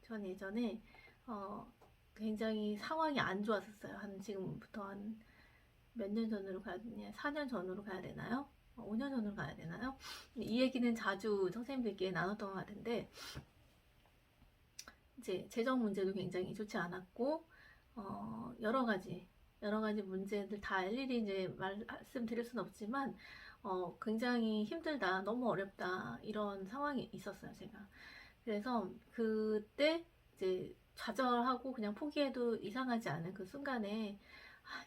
전 예전에 굉장히 상황이 안 좋았었어요. 한 지금부터 한 몇 년 전으로 가야 되냐, 4년 전으로 가야 되나요? 5년 전으로 가야 되나요? 이 얘기는 자주 선생님들께 나눴던 것 같은데, 이제 재정 문제도 굉장히 좋지 않았고, 여러 가지 문제들 다 일일이 이제 말씀드릴 수는 없지만, 굉장히 힘들다, 너무 어렵다, 이런 상황이 있었어요, 제가. 그래서 그때 이제 좌절하고 그냥 포기해도 이상하지 않은 그 순간에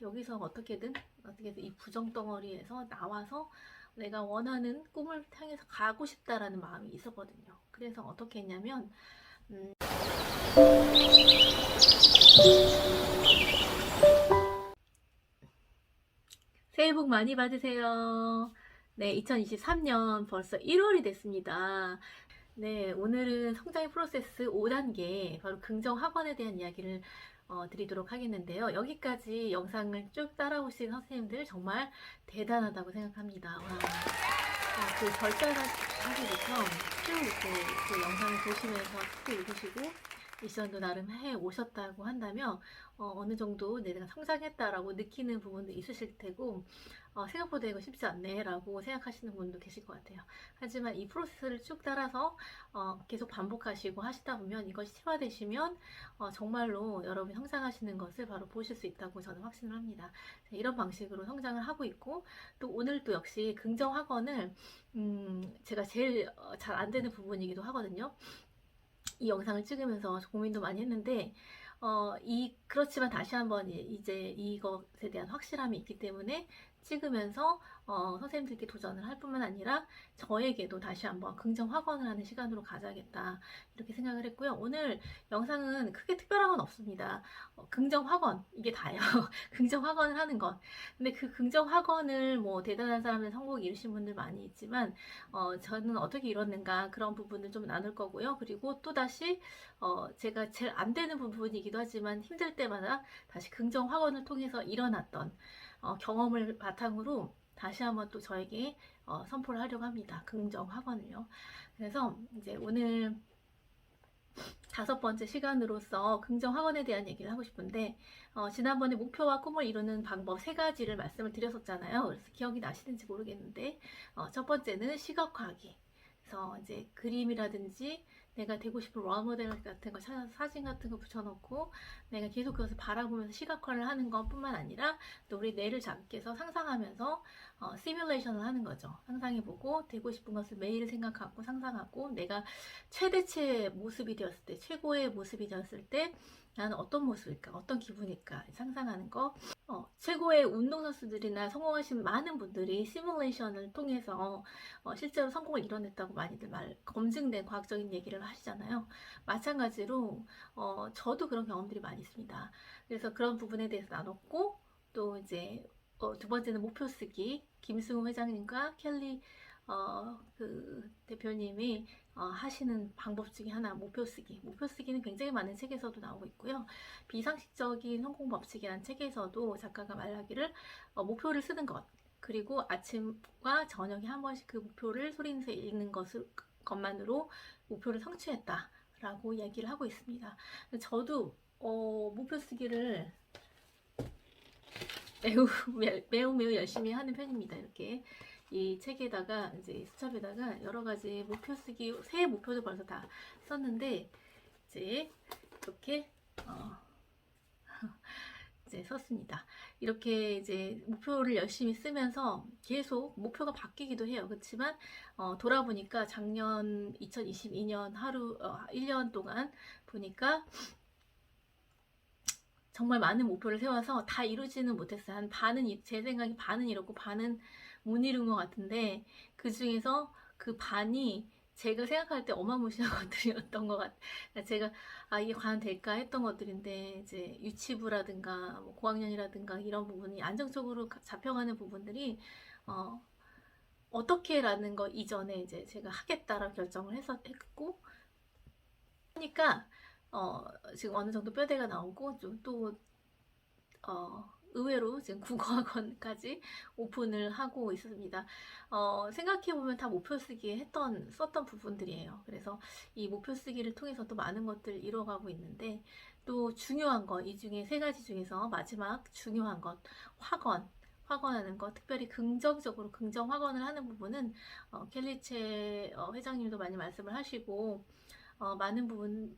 여기서 어떻게든 이 부정덩어리에서 나와서 내가 원하는 꿈을 향해서 가고 싶다라는 마음이 있었거든요. 그래서 어떻게 했냐면 새해 복 많이 받으세요. 네, 2023년 벌써 1월이 됐습니다. 네, 오늘은 성장의 프로세스 5단계, 바로 긍정 학원에 대한 이야기를 드리도록 하겠는데요. 여기까지 영상을 쭉 따라오신 선생님들 정말 대단하다고 생각합니다. 와, 그 절단하기부터 쭉 이렇게 그 영상을 보시면서 쭉 읽으시고 미션도 나름 해 오셨다고 한다면 어느 정도 내가 성장했다라고 느끼는 부분도 있으실 테고 생각보다 이거 쉽지 않네 라고 생각하시는 분도 계실 것 같아요. 하지만 이 프로세스를 쭉 따라서 계속 반복하시고 하시다 보면 이것이 체화되시면 정말로 여러분이 성장하시는 것을 바로 보실 수 있다고 저는 확신을 합니다. 이런 방식으로 성장을 하고 있고, 또 오늘 또 역시 긍정 학원을 제가 제일 잘 안 되는 부분이기도 하거든요. 이 영상을 찍으면서 고민도 많이 했는데 그렇지만 다시 한번 이제 이것에 대한 확실함이 있기 때문에 찍으면서 선생님들께 도전을 할 뿐만 아니라 저에게도 다시 한번 긍정 확언을 하는 시간으로 가져야겠다 이렇게 생각을 했고요. 오늘 영상은 크게 특별한 건 없습니다. 긍정 확언 이게 다예요. 긍정 확언을 하는 것. 근데 그 긍정 확언을 뭐 대단한 사람들 성공 이루신 분들 많이 있지만 저는 어떻게 이뤘는가 그런 부분을 좀 나눌 거고요. 그리고 또 다시 제가 제일 안 되는 부분이기도 하지만 힘들 때마다 다시 긍정 확언을 통해서 일어났던 경험을 바탕으로 다시 한번 또 저에게 선포를 하려고 합니다. 긍정 확언을요. 그래서 이제 오늘 5번째 시간으로서 긍정 학원에 대한 얘기를 하고 싶은데 지난번에 목표와 꿈을 이루는 방법 3가지를 말씀을 드렸었잖아요. 그래서 기억이 나시는지 모르겠는데 첫 번째는 시각화하기. 그래서 이제 그림이라든지 내가 되고 싶은 롤모델 같은 거 찾아서 사진 같은 거 붙여놓고 내가 계속 그것을 바라보면서 시각화를 하는 것 뿐만 아니라 또 우리 뇌를 작게서 상상하면서 시뮬레이션을 하는 거죠. 상상해보고 되고 싶은 것을 매일 생각하고 상상하고 내가 최대치의 모습이 되었을 때, 최고의 모습이 되었을 때 나는 어떤 모습일까, 어떤 기분일까 상상하는 거. 최고의 운동선수들이나 성공하신 많은 분들이 시뮬레이션을 통해서 실제로 성공을 이뤄냈다고 많이들 검증된 과학적인 얘기를 하시잖아요. 마찬가지로 저도 그런 경험들이 많이 있습니다. 그래서 그런 부분에 대해서 나눴고, 또 이제 두 번째는 목표 쓰기. 김승우 회장님과 켈리 그 대표님이 하시는 방법 중에 하나 목표 쓰기. 목표 쓰기는 굉장히 많은 책에서도 나오고 있고요. 비상식적인 성공 법칙이라는 책에서도 작가가 말하기를 목표를 쓰는 것, 그리고 아침과 저녁에 한 번씩 그 목표를 소리내서 읽는 것만으로 목표를 성취했다라고 이야기를 하고 있습니다. 저도 목표 쓰기를 매우 매우 열심히 하는 편입니다. 이렇게 이 책에다가 이제 수첩에다가 여러 가지 목표 쓰기, 새해 목표도 벌써 다 썼는데 이제 이렇게 이제 썼습니다. 이렇게 이제 목표를 열심히 쓰면서 계속 목표가 바뀌기도 해요. 그렇지만 돌아보니까 작년 2022년 1년 동안 보니까 정말 많은 목표를 세워서 다 이루지는 못했어요. 한 반은, 제 생각에 반은 이뤘고 반은 못 이룬 것 같은데, 그 중에서 그 반이 제가 생각할 때 어마무시한 것들이었던 것 같아요. 제가 이게 과연 될까 했던 것들인데, 이제 유치부라든가 뭐 고학년이라든가 이런 부분이 안정적으로 잡혀가는 부분들이 어떻게라는 거 이전에 이제 제가 하겠다라고 결정을 했고, 하니까 지금 어느 정도 뼈대가 나오고 좀 또 의외로 지금 국어학원까지 오픈을 하고 있습니다. 생각해보면 다 목표 쓰기에 썼던 부분들이에요. 그래서 이 목표 쓰기를 통해서 또 많은 것들 이뤄가고 있는데, 또 중요한 것, 이 중에 세 가지 중에서 마지막 중요한 것, 확언하는 것, 특별히 긍정적으로 긍정 확언을 하는 부분은 켈리체 회장님도 많이 말씀을 하시고, 많은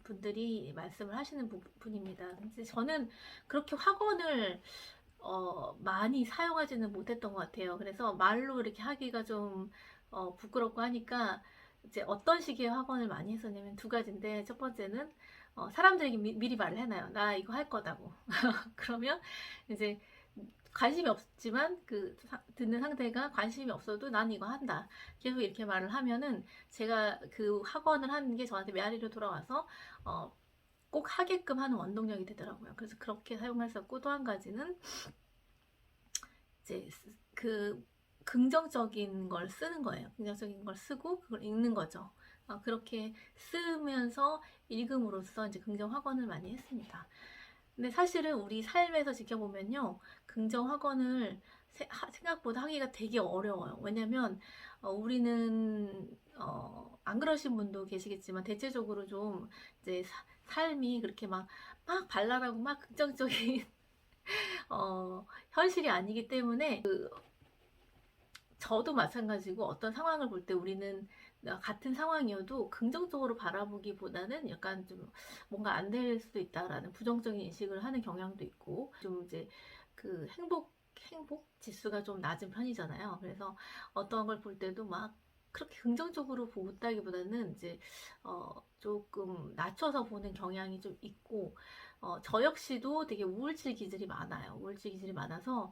분들이 말씀을 하시는 부분입니다. 근데 저는 그렇게 확언을 많이 사용하지는 못했던 것 같아요. 그래서 말로 이렇게 하기가 좀 부끄럽고 하니까 이제 어떤 식의 확언을 많이 했었냐면 두 가지인데, 첫 번째는 사람들에게 미리 말을 해놔요. 나 이거 할 거다고. 그러면 이제 관심이 없지만 듣는 상대가 관심이 없어도 난 이거 한다. 계속 이렇게 말을 하면은 제가 그 학원을 하는 게 저한테 메아리로 돌아와서 꼭 하게끔 하는 원동력이 되더라고요. 그래서 그렇게 사용했었고, 또 한 가지는 이제 그 긍정적인 걸 쓰는 거예요. 긍정적인 걸 쓰고 그걸 읽는 거죠. 그렇게 쓰면서 읽음으로써 이제 긍정 확언을 많이 했습니다. 근데 사실은 우리 삶에서 지켜보면요, 긍정 확언을 생각보다 하기가 되게 어려워요. 왜냐면 우리는 안 그러신 분도 계시겠지만 대체적으로 좀 이제 삶이 그렇게 막 발랄하고 막 긍정적인 현실이 아니기 때문에 저도 마찬가지고, 어떤 상황을 볼 때 우리는 같은 상황이어도 긍정적으로 바라보기보다는 약간 좀 뭔가 안 될 수도 있다라는 부정적인 인식을 하는 경향도 있고, 좀 이제 그 행복 지수가 좀 낮은 편이잖아요. 그래서 어떤 걸 볼 때도 막 그렇게 긍정적으로 보다기보다는 이제 조금 낮춰서 보는 경향이 좀 있고, 저 역시도 되게 우울질 기질이 많아요. 우울질 기질이 많아서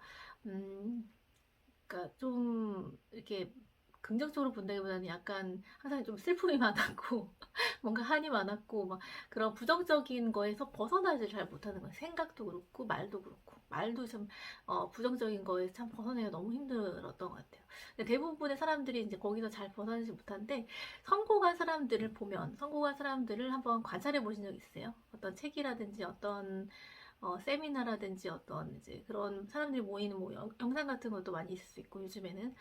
그러니까 좀 이렇게 긍정적으로 본다기보다는 약간 항상 좀 슬픔이 많았고 뭔가 한이 많았고 막 그런 부정적인 거에서 벗어나지 잘 못하는 거예요. 생각도 그렇고 말도 그렇고, 말도 좀 부정적인 거에 참 벗어나기가 너무 힘들었던 것 같아요. 근데 대부분의 사람들이 이제 거기서 잘 벗어나지 못하는데, 성공한 사람들을 한번 관찰해 보신 적 있으세요? 어떤 책이라든지 어떤 세미나라든지 어떤 이제 그런 사람들이 모이는 뭐 영상 같은 것도 많이 있을 수 있고, 요즘에는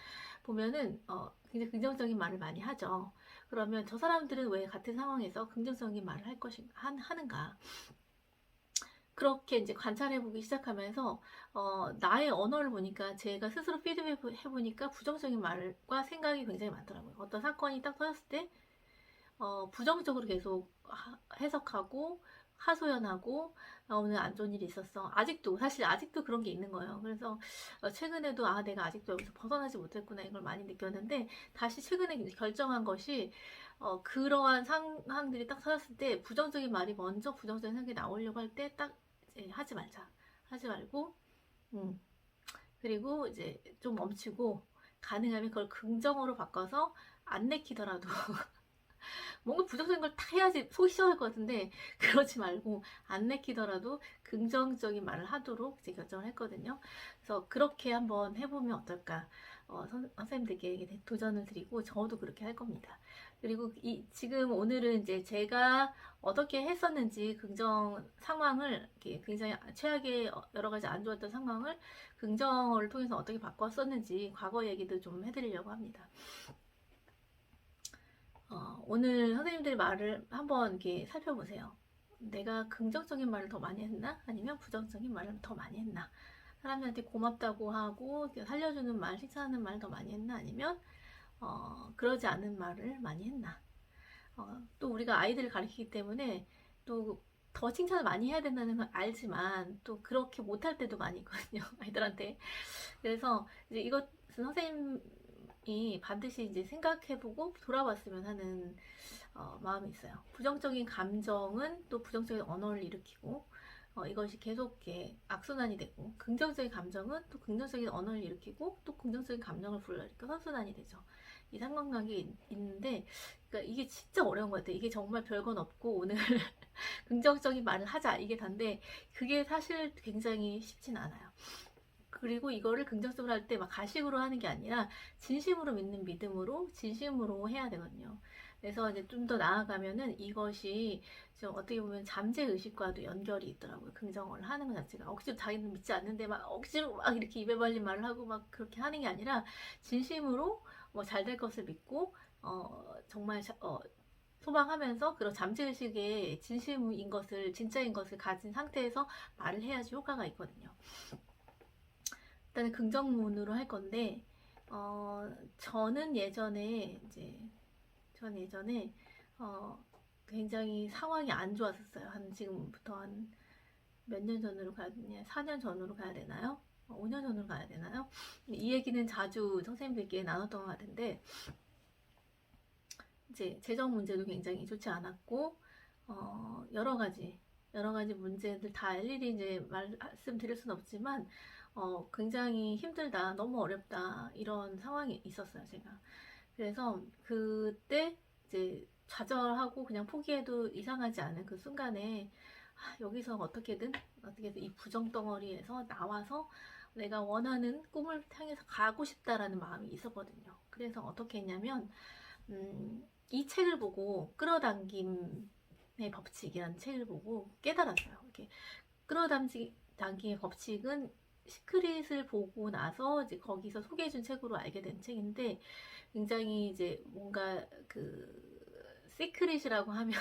보면은 굉장히 긍정적인 말을 많이 하죠. 그러면 저 사람들은 왜 같은 상황에서 긍정적인 말을 하는가? 그렇게 이제 관찰해보기 시작하면서 나의 언어를 보니까, 제가 스스로 피드백해보니까 부정적인 말과 생각이 굉장히 많더라고요. 어떤 사건이 딱 터졌을 때 부정적으로 계속 해석하고 하소연하고, 오늘 안 좋은 일이 있었어. 사실 아직도 그런 게 있는 거예요. 그래서 최근에도 내가 아직도 여기서 벗어나지 못했구나, 이걸 많이 느꼈는데, 다시 최근에 결정한 것이 그러한 상황들이 딱 터졌을 때 부정적인 말이 먼저 부정적인 생각이 나오려고 할 때 딱 하지 말자. 하지 말고, 그리고 이제 좀 멈추고, 가능하면 그걸 긍정으로 바꿔서 안 내키더라도 뭔가 부정적인 걸 다 해야지 속이 시원할 것 같은데, 그러지 말고 안 내키더라도 긍정적인 말을 하도록 이제 결정을 했거든요. 그래서 그렇게 한번 해보면 어떨까, 선생님들께 도전을 드리고, 저도 그렇게 할 겁니다. 그리고 지금 오늘은 이제 제가 어떻게 했었는지, 긍정 상황을 굉장히 최악의 여러 가지 안 좋았던 상황을 긍정을 통해서 어떻게 바꿨었는지 과거 얘기도 좀 해드리려고 합니다. 오늘 선생님들의 말을 한번 이렇게 살펴보세요. 내가 긍정적인 말을 더 많이 했나? 아니면 부정적인 말을 더 많이 했나? 사람들한테 고맙다고 하고 살려주는 말, 칭찬하는 말을 더 많이 했나? 아니면 그러지 않은 말을 많이 했나? 또 우리가 아이들을 가르치기 때문에 또 더 칭찬을 많이 해야 된다는 걸 알지만, 또 그렇게 못할 때도 많이 있거든요, 아이들한테. 그래서 이제 이것은 선생님이 반드시 이제 생각해보고 돌아봤으면 하는 마음이 있어요. 부정적인 감정은 또 부정적인 언어를 일으키고, 이것이 계속 악순환이 되고, 긍정적인 감정은 또 긍정적인 언어를 일으키고, 또 긍정적인 감정을 불러일으켜 선순환이 되죠. 이 상관관계가 있는데, 그러니까 이게 진짜 어려운 것 같아요. 이게 정말 별건 없고 오늘 긍정적인 말을 하자, 이게 단데, 그게 사실 굉장히 쉽진 않아요. 그리고 이거를 긍정적으로 할 때 막 가식으로 하는 게 아니라 진심으로 믿는 믿음으로, 진심으로 해야 되거든요. 그래서 이제 좀 더 나아가면은 이것이 좀 어떻게 보면 잠재 의식과도 연결이 있더라고요. 긍정어를 하는 것 자체가 억지로 자기는 믿지 않는데 막 억지로 막 이렇게 입에 발린 말을 하고 막 그렇게 하는 게 아니라 진심으로 뭐 잘 될 것을 믿고 정말 소망하면서 그런 잠재의식의 진심인 것을 진짜인 것을 가진 상태에서 말을 해야지 효과가 있거든요. 일단은 긍정문으로 할 건데 저는 예전에 굉장히 상황이 안 좋았었어요. 한 지금부터 한 몇 년 전으로 가야 되냐? 4년 전으로 가야 되나요? 5년 전으로 가야 되나요? 이 얘기는 자주 선생님들께 나눴던 것 같은데 이제 재정 문제도 굉장히 좋지 않았고 여러 가지 문제들 다 일일이 이제 말씀드릴 수는 없지만 굉장히 힘들다, 너무 어렵다 이런 상황이 있었어요, 제가. 그래서 그때 이제 좌절하고 그냥 포기해도 이상하지 않은 그 순간에 여기서 어떻게든 이 부정덩어리에서 나와서 내가 원하는 꿈을 향해서 가고 싶다라는 마음이 있었거든요. 그래서 어떻게 했냐면 이 책을 보고 끌어당김의 법칙이라는 책을 보고 깨달았어요. 이렇게 끌어당김의 법칙은 시크릿을 보고 나서 이제 거기서 소개해준 책으로 알게 된 책인데 굉장히 이제 뭔가 시크릿이라고 하면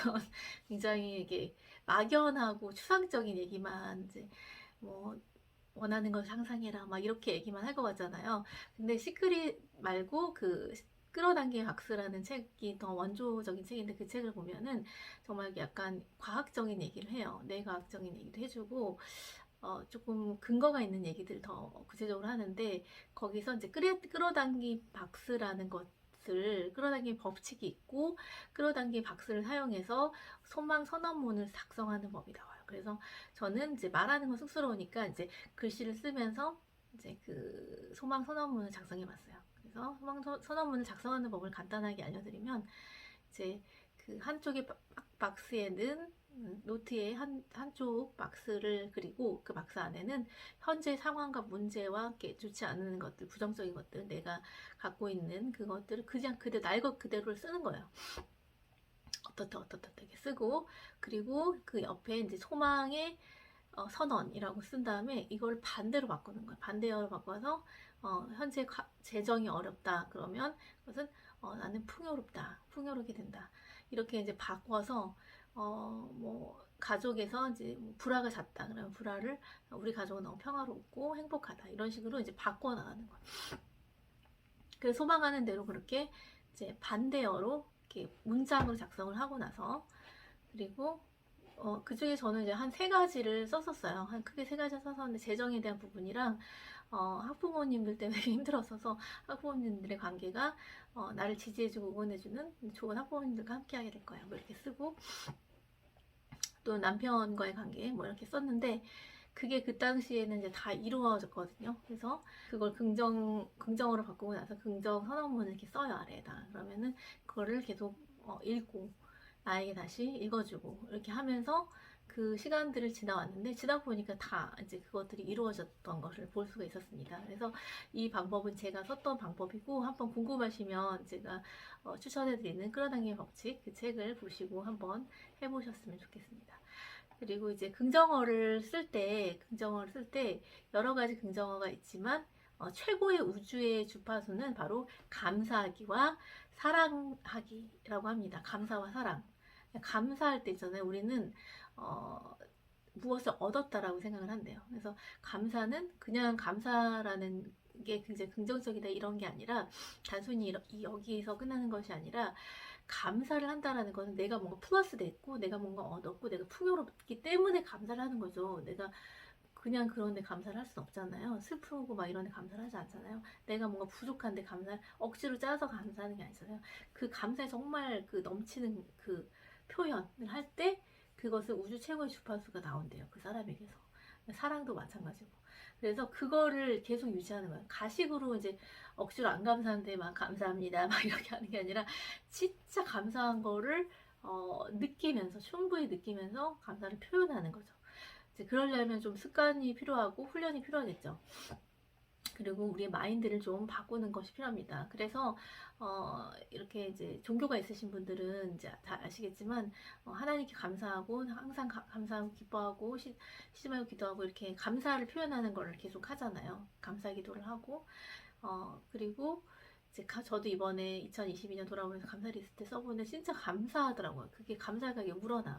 굉장히 이게 막연하고 추상적인 얘기만 이제 뭐 원하는 걸 상상해라 막 이렇게 얘기만 할 것 같잖아요. 근데 시크릿 말고 끌어당김의 박스라는 책이 더 원조적인 책인데 그 책을 보면은 정말 약간 과학적인 얘기를 해요. 뇌과학적인 얘기도 해주고 조금 근거가 있는 얘기들 더 구체적으로 하는데 거기서 이제 끌어당김 박스라는 것을 끌어당김 법칙이 있고 끌어당김 박스를 사용해서 소망 선언문을 작성하는 법이 나와요. 그래서 저는 이제 말하는 건 쑥스러우니까 이제 글씨를 쓰면서 이제 그 소망 선언문을 작성해 봤어요. 그래서 소망 선언문을 작성하는 법을 간단하게 알려드리면 이제 그 한쪽의 박스에는 노트의 한쪽 박스를 그리고 그 박스 안에는 현재 상황과 문제와 좋지 않은 것들, 부정적인 것들, 내가 갖고 있는 그것들을 그냥 날 것 그대로 쓰는 거예요. 어떻다 이렇게 쓰고 그리고 그 옆에 이제 소망의 선언이라고 쓴 다음에 이걸 반대로 바꾸는 거예요. 반대로 바꿔서 현재 재정이 어렵다 그러면 그것은 나는 풍요롭게 된다. 이렇게 이제 바꿔서 뭐 가족에서 이제 불화가 잦다 그러면 불화를 우리 가족은 너무 평화롭고 행복하다 이런 식으로 이제 바꿔 나가는 거예요. 그래서 소망하는 대로 그렇게 이제 반대어로 이렇게 문장으로 작성을 하고 나서 그리고 그 중에 저는 이제 한 3가지를 썼었어요. 한 크게 3가지 썼었는데 재정에 대한 부분이랑 학부모님들 때문에 힘들었어서 학부모님들의 관계가 나를 지지해주고 응원해주는 좋은 학부모님들과 함께하게 될 거야. 뭐 이렇게 쓰고 또 남편과의 관계 뭐 이렇게 썼는데 그게 그 당시에는 이제 다 이루어졌거든요. 그래서 그걸 긍정으로 바꾸고 나서 긍정 선언문을 이렇게 써요 아래에다. 그러면은 그거를 계속 읽고 나에게 다시 읽어주고 이렇게 하면서 그 시간들을 지나왔는데 지나 보니까 다 이제 그것들이 이루어졌던 것을 볼 수가 있었습니다. 그래서 이 방법은 제가 썼던 방법이고 한번 궁금하시면 제가 추천해드리는 끌어당김의 법칙 그 책을 보시고 한번 해보셨으면 좋겠습니다. 그리고 이제 긍정어를 쓸 때 여러 가지 긍정어가 있지만 최고의 우주의 주파수는 바로 감사하기와 사랑하기라고 합니다. 감사와 사랑. 감사할 때 있잖아요. 우리는 무엇을 얻었다라고 생각을 한대요. 그래서 감사는 그냥 감사라는 게 굉장히 긍정적이다 이런 게 아니라 단순히 여기에서 끝나는 것이 아니라 감사를 한다라는 것은 내가 뭔가 플러스 됐고 내가 뭔가 얻었고 내가 풍요롭기 때문에 감사를 하는 거죠. 내가 그냥 그런데 감사를 할 수는 없잖아요. 슬프고 막 이런데 감사를 하지 않잖아요. 내가 뭔가 부족한데 억지로 짜서 감사하는 게 아니잖아요. 그 감사에 정말 그 넘치는 그 표현을 할 때 그것은 우주 최고의 주파수가 나온대요. 그 사람에게서. 사랑도 마찬가지고. 그래서 그거를 계속 유지하는 거예요. 가식으로 이제 억지로 안 감사한데 막 감사합니다 막 이렇게 하는 게 아니라 진짜 감사한 거를 느끼면서 충분히 느끼면서 감사를 표현하는 거죠. 이제 그러려면 좀 습관이 필요하고 훈련이 필요하겠죠. 그리고 우리의 마인드를 좀 바꾸는 것이 필요합니다. 그래서 이렇게 이제 종교가 있으신 분들은 이제 다 아시겠지만 하나님께 감사하고 항상 감사하고 기뻐하고 시름하고 기도하고 이렇게 감사를 표현하는 걸 계속 하잖아요. 감사 기도를 하고 그리고 이제 저도 이번에 2022년 돌아오면서 감사 리스트 써보는데 진짜 감사하더라고요. 그게 감사가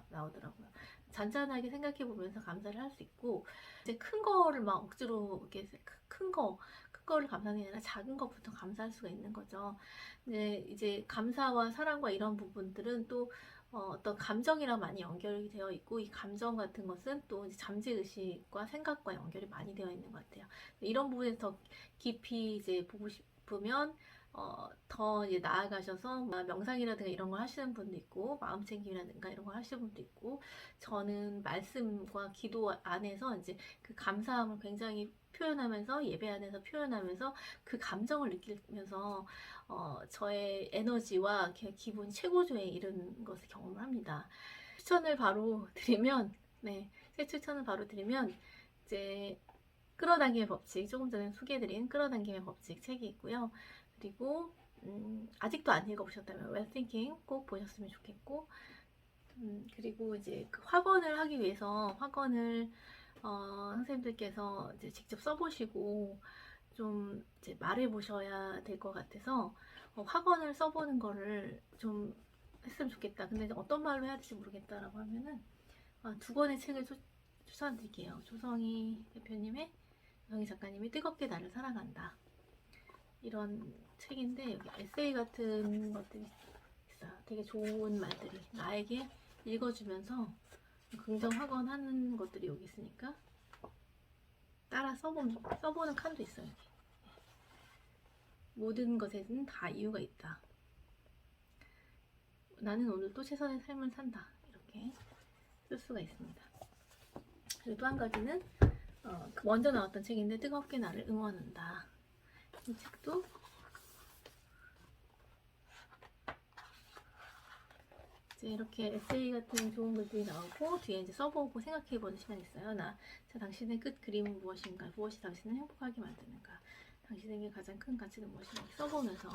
나오더라고요. 잔잔하게 생각해 보면서 감사를 할 수 있고, 이제 큰 거를 막 억지로 이렇게 큰 거를 감사하는 게 아니라 작은 것부터 감사할 수가 있는 거죠. 근데 이제 감사와 사랑과 이런 부분들은 또 어떤 감정이랑 많이 연결이 되어 있고, 이 감정 같은 것은 또 이제 잠재의식과 생각과 연결이 많이 되어 있는 것 같아요. 이런 부분에서 더 깊이 이제 보고 싶으면 더 이제 나아가셔서 명상이라든가 이런 걸 하시는 분도 있고, 마음챙김이라든가 이런 걸 하시는 분도 있고, 저는 말씀과 기도 안에서 이제 그 감사함을 굉장히 표현하면서, 예배 안에서 표현하면서 그 감정을 느끼면서 저의 에너지와 기분 최고조에 이른 것을 경험을 합니다. 추천을 바로 드리면, 네, 새 추천을 바로 드리면 이제 끌어당김의 법칙, 조금 전에 소개해드린 끌어당김의 법칙 책이 있고요. 그리고 아직도 안 읽어보셨다면 Well Thinking 꼭 보셨으면 좋겠고, 그리고 이제 그 확언을 하기 위해서 확언을 선생님들께서 이제 직접 써보시고 좀 이제 말해보셔야 될 것 같아서 확언을 써보는 거를 좀 했으면 좋겠다. 근데 어떤 말로 해야 될지 모르겠다라고 하면은 두 권의 책을 추천드릴게요. 조성희 대표님의, 조성희 작가님이 뜨겁게 나를 사랑한다. 이런 책인데 여기 에세이 같은 것들이 있어요. 되게 좋은 말들이 나에게 읽어주면서 긍정 확언하는 것들이 여기 있으니까 따라 써보는 칸도 있어요. 여기. 모든 것에는 다 이유가 있다. 나는 오늘도 최선의 삶을 산다. 이렇게 쓸 수가 있습니다. 그리고 또 한 가지는 먼저 나왔던 책인데 뜨겁게 나를 응원한다. 이 책도 이제 이렇게 에세이 같은 좋은 글들이 나오고 뒤에 이제 써보고 생각해보는 시간이 있어요. 자, 당신의 끝 그림은 무엇인가? 무엇이 당신을 행복하게 만드는가? 당신에게 가장 큰 가치는 무엇인가? 써보면서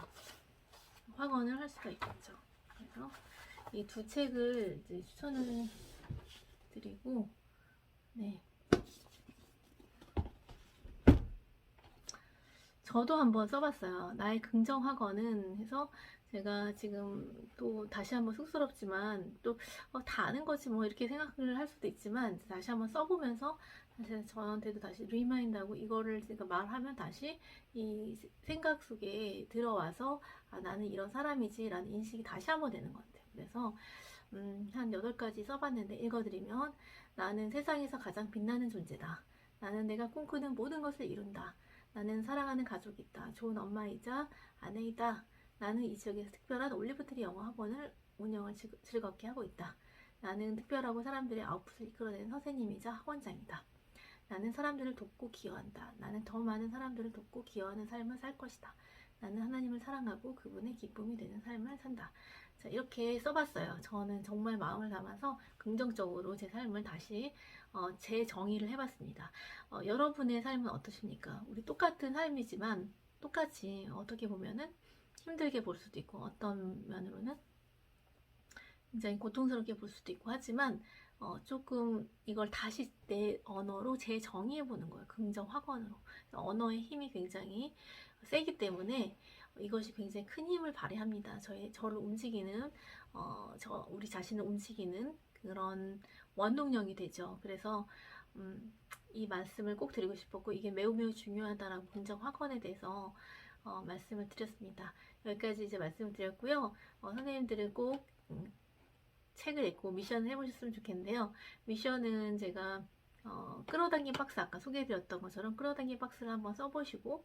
확언을 할 수가 있겠죠. 그래서 이 두 책을 이제 추천을 드리고, 네. 저도 한번 써봤어요. 나의 긍정 확언은 해서 제가 지금 또 다시 한번 쑥스럽지만 또 다 아는 거지 뭐 이렇게 생각을 할 수도 있지만 다시 한번 써보면서 사실 저한테도 다시 리마인드하고 이거를 제가 말하면 다시 이 생각 속에 들어와서 나는 이런 사람이지 라는 인식이 다시 한번 되는 것 같아요. 그래서 한 8가지 써봤는데 읽어드리면, 나는 세상에서 가장 빛나는 존재다. 나는 내가 꿈꾸는 모든 것을 이룬다. 나는 사랑하는 가족이 있다. 좋은 엄마이자 아내이다. 나는 이 지역에서 특별한 올리브트리 영어 학원을 운영을 즐겁게 하고 있다. 나는 특별하고 사람들의 아웃풋을 이끌어내는 선생님이자 학원장이다. 나는 사람들을 돕고 기여한다. 나는 더 많은 사람들을 돕고 기여하는 삶을 살 것이다. 나는 하나님을 사랑하고 그분의 기쁨이 되는 삶을 산다. 자, 이렇게 써봤어요. 저는 정말 마음을 담아서 긍정적으로 제 삶을 다시 재정의를 해봤습니다. 여러분의 삶은 어떠십니까? 우리 똑같은 삶이지만 똑같이 어떻게 보면은 힘들게 볼 수도 있고 어떤 면으로는 굉장히 고통스럽게 볼 수도 있고 하지만 조금 이걸 다시 내 언어로 재정의해 보는 거예요. 긍정 확언으로. 언어의 힘이 굉장히 세기 때문에 이것이 굉장히 큰 힘을 발휘합니다. 저를 움직이는 우리 자신을 움직이는 그런 원동력이 되죠. 그래서 이 말씀을 꼭 드리고 싶었고, 이게 매우 매우 중요하다라고 긍정 확언에 대해서 말씀을 드렸습니다. 여기까지 이제 말씀을 드렸고요. 선생님들은 꼭 책을 읽고 미션을 해보셨으면 좋겠는데요. 미션은 제가 끌어당긴 박스, 아까 소개해드렸던 것처럼 끌어당긴 박스를 한번 써보시고,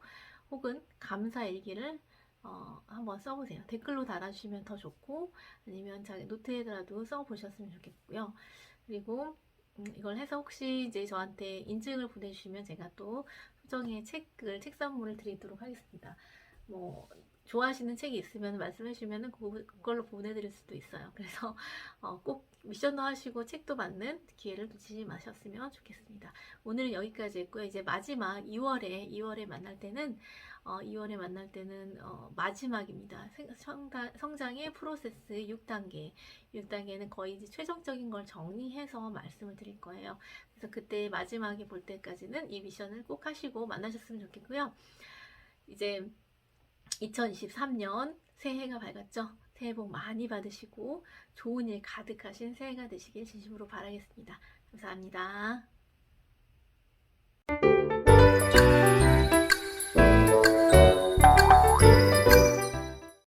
혹은 감사 일기를 한번 써보세요. 댓글로 달아주시면 더 좋고, 아니면 자기 노트에라도 써보셨으면 좋겠고요. 그리고 이걸 해서 혹시 이제 저한테 인증을 보내주시면 제가 또 소정의 책 선물을 드리도록 하겠습니다. 뭐 좋아하시는 책이 있으면 말씀해 주시면 그걸로 보내드릴 수도 있어요. 그래서 꼭 미션도 하시고 책도 받는 기회를 놓치지 마셨으면 좋겠습니다. 오늘은 여기까지 했고요. 이제 마지막 2월에 만날 때는 2월에 만날 때는 마지막입니다. 성장의 프로세스 6단계. 6단계는 거의 이제 최종적인 걸 정리해서 말씀을 드릴 거예요. 그래서 그때 마지막에 볼 때까지는 이 미션을 꼭 하시고 만나셨으면 좋겠고요. 이제 2023년 새해가 밝았죠? 새해 복 많이 받으시고 좋은 일 가득하신 새해가 되시길 진심으로 바라겠습니다. 감사합니다.